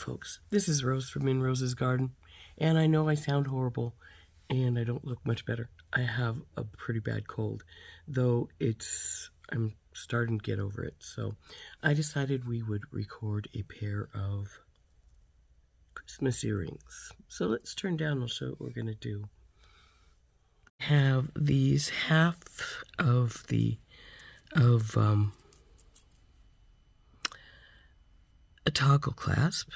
folks, this is Rose from In Rose's Garden, and I know I sound horrible and I don't look much better. I have a pretty bad cold, though I'm starting to get over it, so I decided we would record a pair of Christmas earrings. So let's turn down, I'll show you what we're going to do. Have these half of a toggle clasp,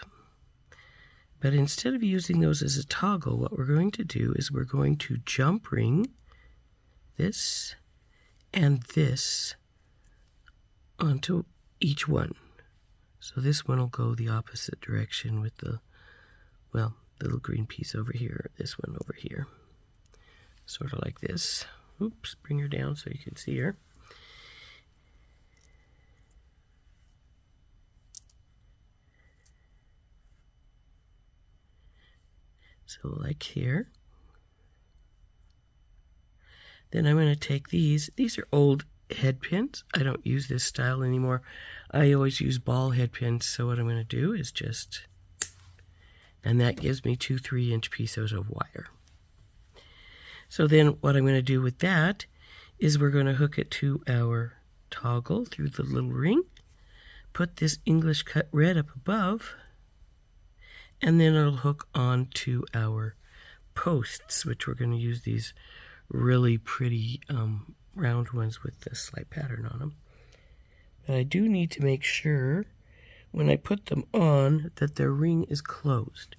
but instead of using those as a toggle, what we're going to do is we're going to jump ring this and this onto each one. So this one will go the opposite direction with the, well, little green piece over here, this one over here. Sort of like this. Oops, bring her down so you can see her. So like here. Then I'm going to take these. These are old head pins. I don't use this style anymore. I always use ball head pins. So what I'm going to do is just, and that gives me 2 3-inch pieces of wire. So then what I'm going to do with that is we're going to hook it to our toggle through the little ring, put this English cut red up above, and then it'll hook on to our posts, which we're going to use these really pretty round ones with the slight pattern on them. But I do need to make sure when I put them on that their ring is closed.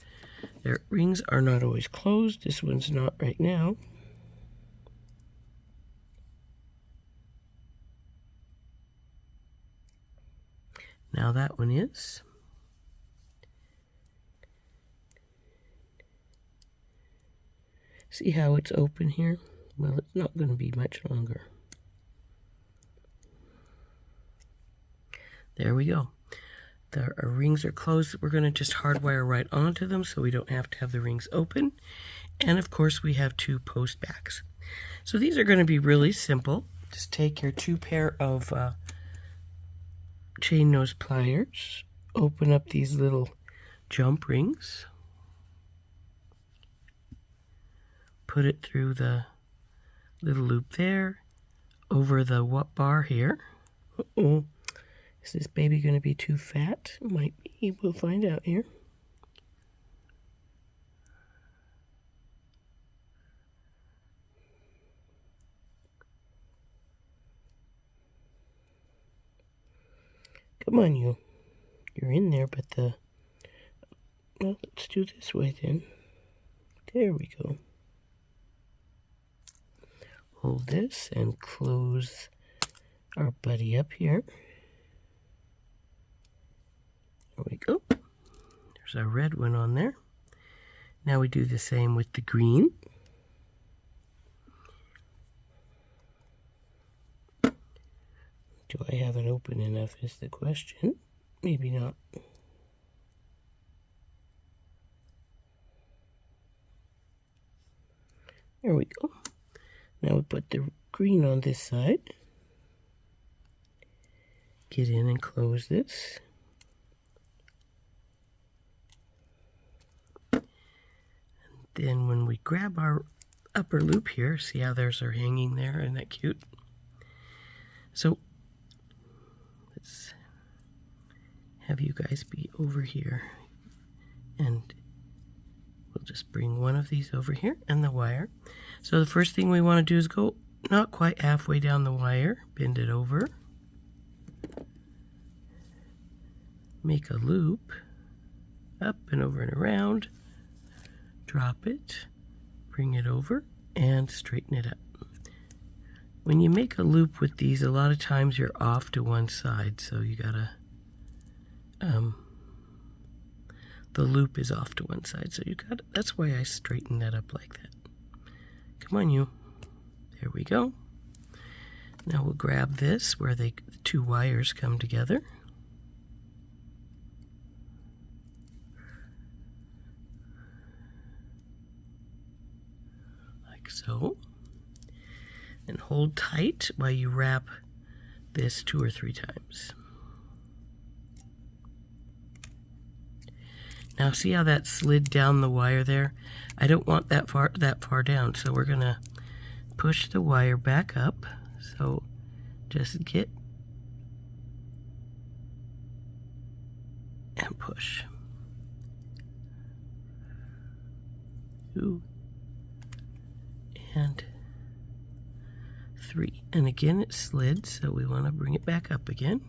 Their rings are not always closed. This one's not right now. Now that one is. See how it's open here? Well, it's not going to be much longer. There we go. Our rings are closed. We're going to just hardwire right onto them so we don't have to have the rings open. And of course we have 2 post backs. So these are going to be really simple. Just take your 2 pair of chain nose pliers, open up these little jump rings, put it through the little loop there, over the bar here. Uh-oh. Is this baby going to be too fat? Might be. We'll find out here. Come on, you. You're in there, but well, let's do this way then. There we go. Hold this and close our buddy up here. There we go. There's our red one on there. Now we do the same with the green. Do I have it open enough is the question. Maybe not. There we go. Now we put the green on this side. Get in and close this. And then when we grab our upper loop here, see how there's our hanging there? Isn't that cute? So let's have you guys be over here, and we'll just bring one of these over here and the wire. So the first thing we want to do is go not quite halfway down the wire, bend it over, make a loop, up and over and around, drop it, bring it over, and straighten it up. When you make a loop with these, a lot of times you're off to one side, so you gotta, the loop is off to one side, so that's why I straighten that up like that. Come on, you. There we go. Now we'll grab this where the 2 wires come together. Like so. And hold tight while you wrap this 2 or 3 times. Now see how that slid down the wire there? I don't want that far down, so we're gonna push the wire back up. So just get and push. 2 and 3. And again it slid, so we want to bring it back up again.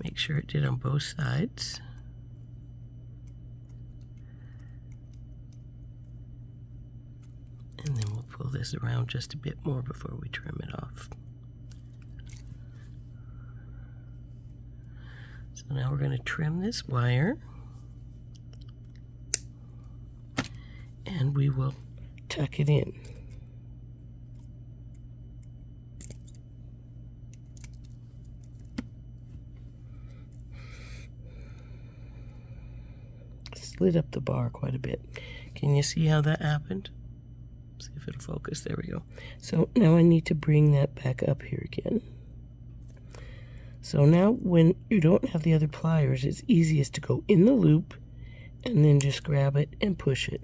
Make sure it did on both sides. And then we'll pull this around just a bit more before we trim it off. So now we're going to trim this wire. And we will tuck it in. Slid up the bar quite a bit. Can you see how that happened? See if it'll focus. There we go. So now I need to bring that back up here again. So now when you don't have the other pliers, it's easiest to go in the loop and then just grab it and push it.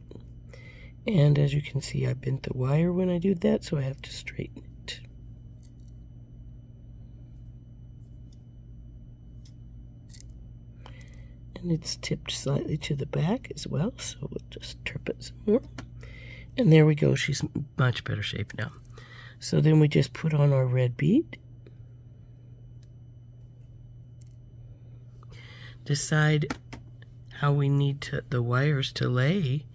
And as you can see, I bent the wire when I do that, so I have to straighten it. And it's tipped slightly to the back as well, so we'll just trip it some more. And there we go, she's much better shape now. So then we just put on our red bead. Decide how we need the wires to lay,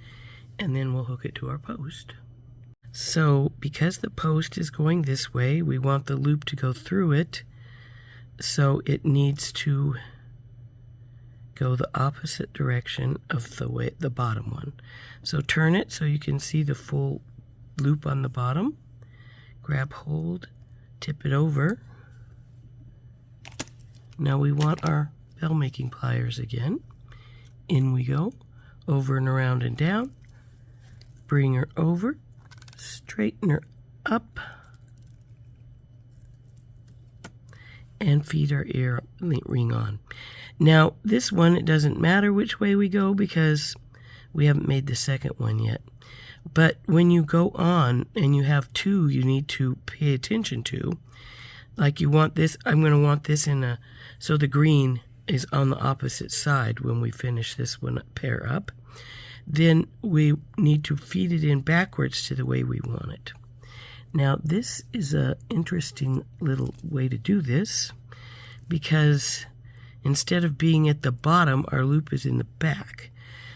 and then we'll hook it to our post. So because the post is going this way, we want the loop to go through it, so it needs to go the opposite direction of the bottom one. So turn it so you can see the full loop on the bottom. Grab hold, tip it over. Now we want our bell making pliers again. In we go, over and around and down. Bring her over, straighten her up, and feed our earring on. Now, this one, it doesn't matter which way we go because we haven't made the second one yet. But when you go on and you have two you need to pay attention to, like you want this, I'm going to want this so the green is on the opposite side when we finish this one pair up. Then we need to feed it in backwards to the way we want it. Now this is an interesting little way to do this because instead of being at the bottom, our loop is in the back.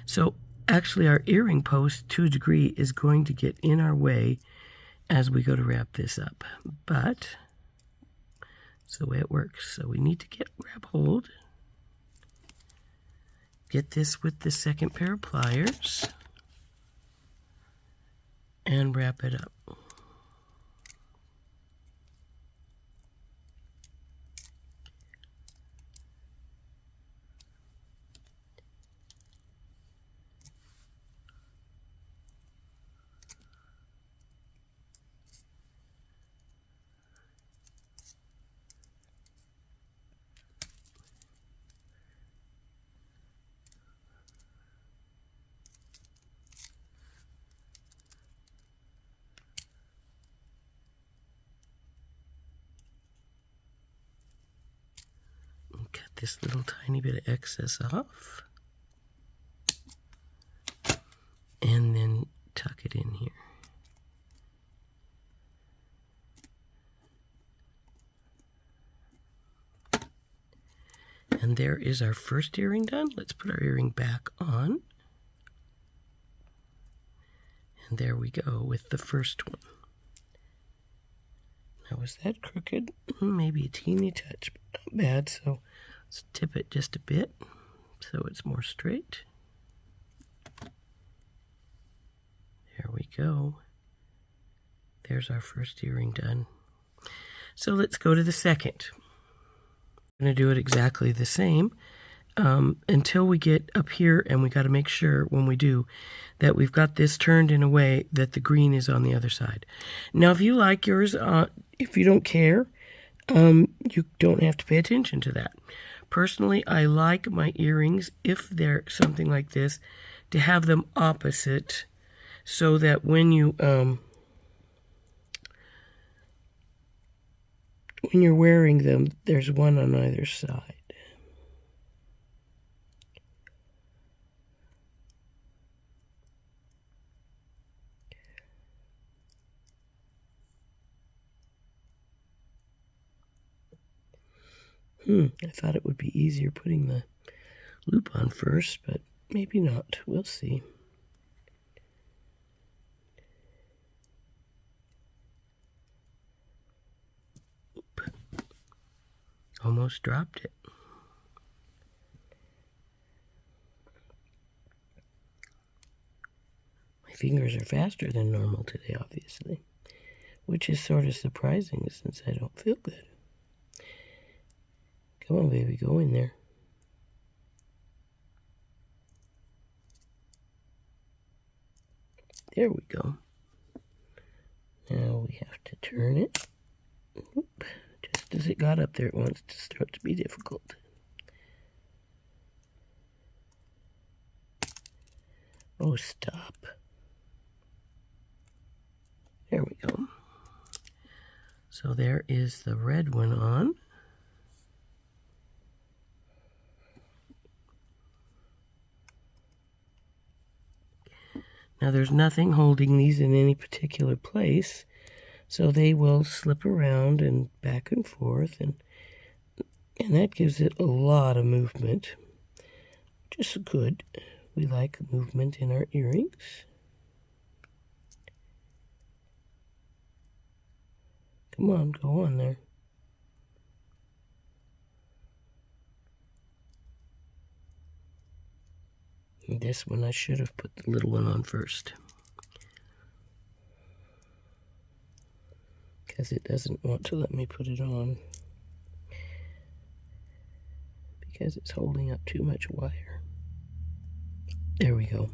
So actually our earring post to a degree is going to get in our way as we go to wrap this up. But it's the way it works. So we need to grab hold. Get this with the second pair of pliers and wrap it up. Cut this little tiny bit of excess off and then tuck it in here. And there is our first earring done. Let's put our earring back on. And there we go with the first one. Now, was that crooked? Maybe a teeny touch, but not bad. So let's tip it just a bit so it's more straight. There we go. There's our first earring done. So let's go to the second. I'm going to do it exactly the same until we get up here, and we got to make sure when we do that we've got this turned in a way that the green is on the other side. Now if you like yours, if you don't care, you don't have to pay attention to that. Personally, I like my earrings, if they're something like this, to have them opposite, so that when you're wearing them, there's one on either side. I thought it would be easier putting the loop on first, but maybe not. We'll see. Oop. Almost dropped it. My fingers are faster than normal today, obviously, which is sort of surprising since I don't feel good. Come on, baby, go in there. There we go. Now we have to turn it. Oop. Just as it got up there, it wants to start to be difficult. Oh, stop. There we go. So there is the red one on. Now there's nothing holding these in any particular place, so they will slip around and back and forth, and that gives it a lot of movement, which is good. We like movement in our earrings. Come on, go on there. This one I should have put the little one on first, because it doesn't want to let me put it on because it's holding up too much wire. There we go.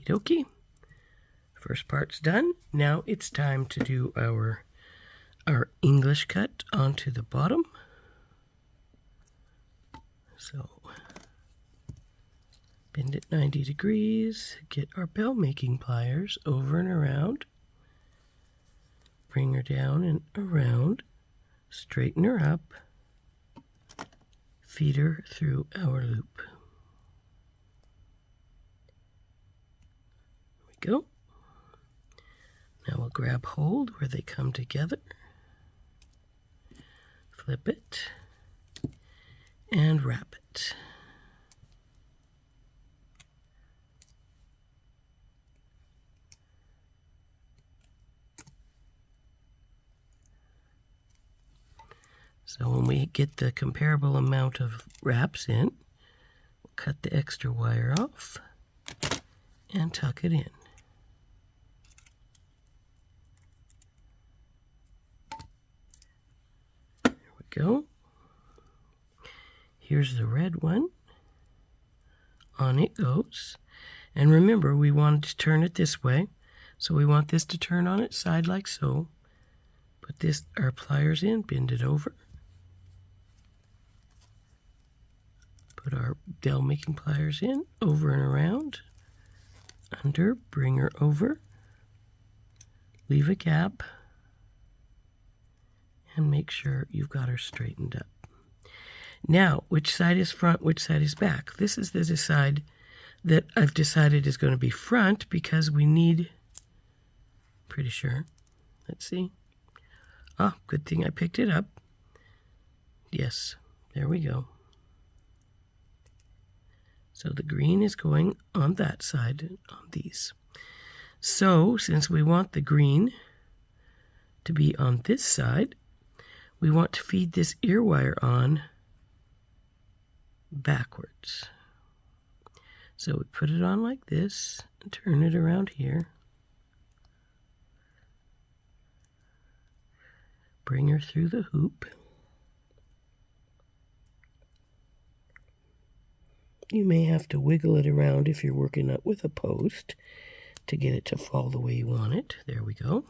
Okie dokie. First part's done. Now it's time to do our English cut onto the bottom. So bend it 90 degrees, get our bell making pliers over and around, bring her down and around, straighten her up, feed her through our loop. There we go. Now we'll grab hold where they come together, flip it, and wrap it. So when we get the comparable amount of wraps in, we'll cut the extra wire off and tuck it in. Go. Here's the red one. On it goes. And remember, we wanted to turn it this way, so we want this to turn on its side like so. Put our pliers in, bend it over. Put our bell making pliers in, over and around, under, bring her over, leave a gap, and make sure you've got her straightened up. Now, which side is front, which side is back? This is the side that I've decided is going to be front because we need, pretty sure, let's see. Ah, good thing I picked it up. Yes, there we go. So the green is going on that side, on these. So, since we want the green to be on this side, we want to feed this ear wire on backwards. So we put it on like this and turn it around here. Bring her through the hoop. you may have to wiggle it around if you're working up with a post to get it to fall the way you want it. There we go.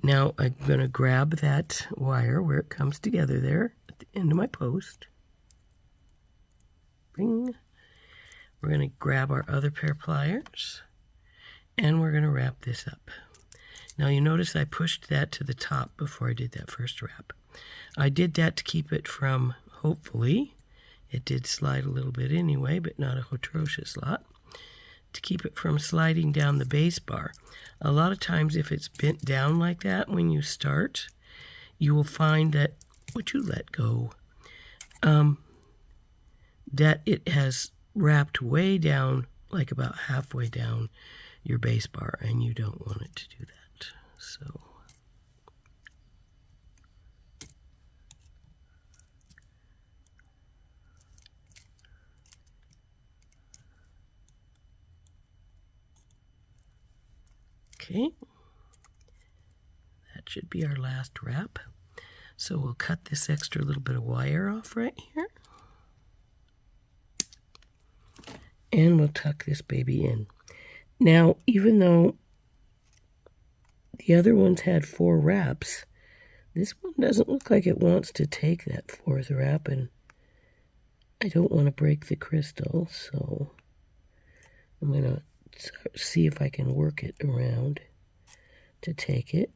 Now I'm going to grab that wire where it comes together there at the end of my post. Bing. We're going to grab our other pair of pliers and we're going to wrap this up. Now you notice I pushed that to the top before I did that first wrap. I did that to keep it from, hopefully, it did slide a little bit anyway, but not a atrocious lot, to keep it from sliding down the base bar. A lot of times if it's bent down like that when you start, you will find that, would you let go, that it has wrapped way down, like about halfway down your base bar, and you don't want it to do that. So okay, that should be our last wrap. So we'll cut this extra little bit of wire off right here. And we'll tuck this baby in. Now, even though the other ones had 4 wraps, this one doesn't look like it wants to take that 4th wrap, and I don't want to break the crystal, so I'm going to see if I can work it around to take it.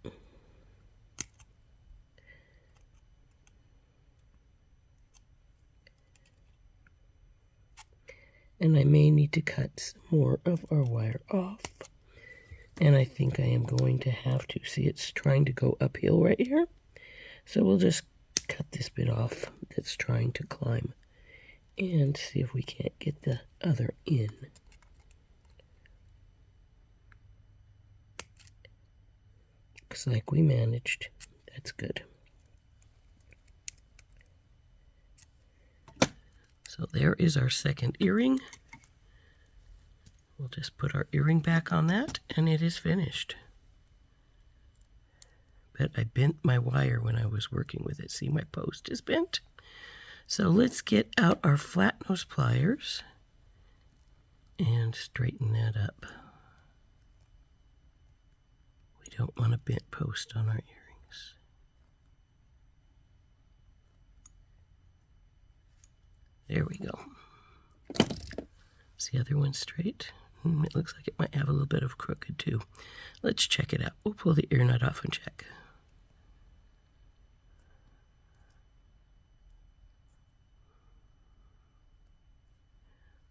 And I may need to cut some more of our wire off. And I think I am going to have to. See, it's trying to go uphill right here. So we'll just cut this bit off that's trying to climb. And see if we can't get the other in. Looks like we managed. That's good. So there is our second earring. We'll just put our earring back on that, and it is finished. But I bent my wire when I was working with it. See, my post is bent. So let's get out our flat nose pliers and straighten that up. We don't want a bent post on our earrings. There we go. Is the other one straight? It looks like it might have a little bit of crooked too. Let's check it out. We'll pull the ear nut off and check.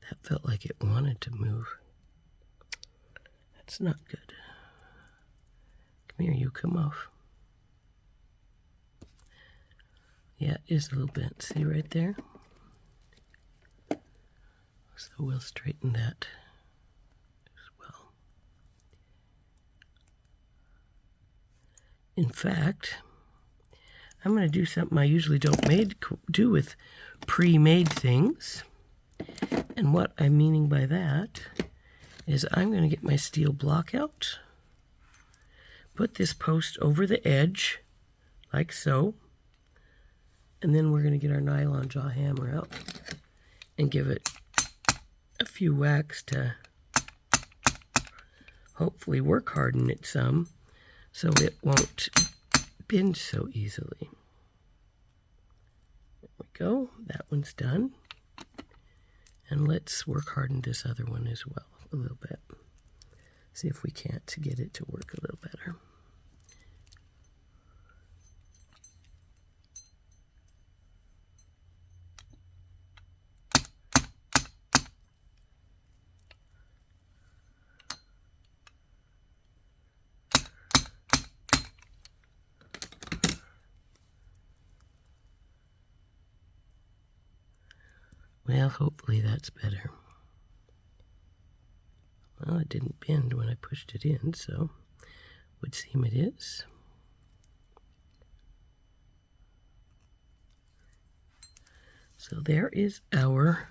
That felt like it wanted to move. That's not good. Come here, you come off. Yeah, it is a little bent. See right there? So we'll straighten that as well. In fact, I'm going to do something I usually don't do with pre-made things. And what I'm meaning by that is I'm going to get my steel block out, put this post over the edge, like so, and then we're going to get our nylon jaw hammer out and give it a few whacks to hopefully work harden it some so it won't bend so easily. There we go, that one's done. And let's work harden this other one as well a little bit. See if we can't to get it to work a little better. Well, hopefully that's better. Well, it didn't bend when I pushed it in, so would seem it is. So there is our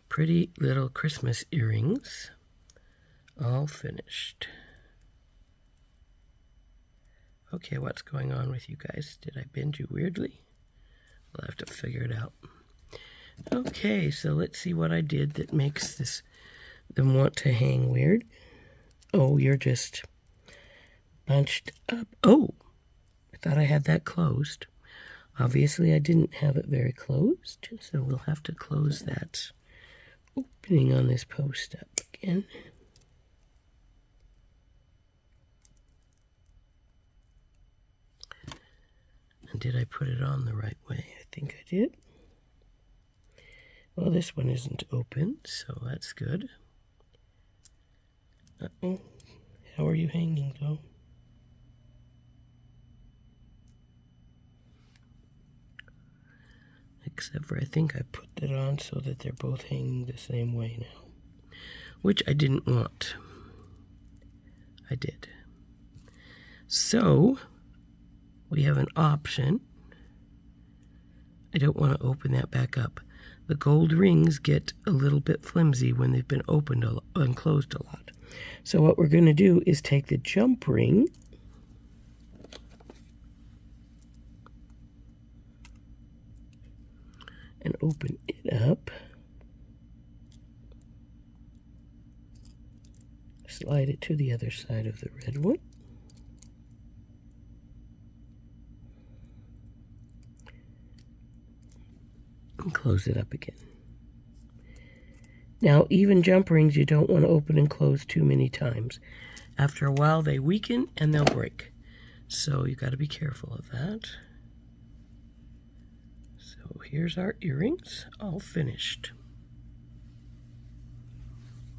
pretty little Christmas earrings, all finished. Okay, what's going on with you guys? Did I bend you weirdly? We'll have to figure it out. Okay, so let's see what I did that makes them want to hang weird. Oh, you're just bunched up. Oh, I thought I had that closed. Obviously, I didn't have it very closed, so we'll have to close that opening on this post up again. And did I put it on the right way? I think I did. Well, this one isn't open, so that's good. Uh-oh. How are you hanging, though? Except for I think I put that on so that they're both hanging the same way now, which I didn't want. I did. So, we have an option. I don't want to open that back up. The gold rings get a little bit flimsy when they've been opened and closed a lot. So what we're going to do is take the jump ring and open it up. Slide it to the other side of the red one. And close it up again. Now, even jump rings you don't want to open and close too many times. After a while they weaken and they'll break. So you got to be careful of that. So here's our earrings, all finished.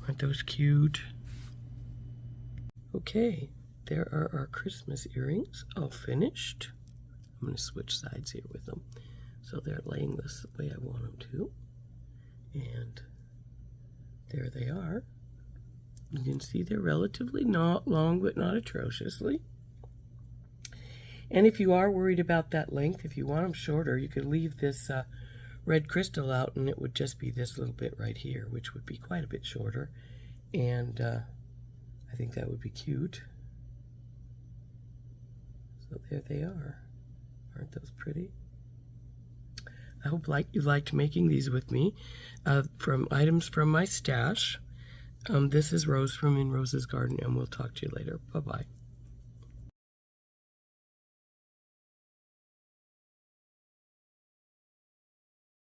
Aren't those cute? Okay, there are our Christmas earrings, all finished. I'm going to switch sides here with them. So they're laying this the way I want them to. And there they are. You can see they're relatively not long, but not atrociously. And if you are worried about that length, if you want them shorter, you could leave this red crystal out and it would just be this little bit right here, which would be quite a bit shorter. And I think that would be cute. So there they are. Aren't those pretty? I hope you liked making these with me from items from my stash. This is Rose from In Rose's Garden, and we'll talk to you later. Bye-bye.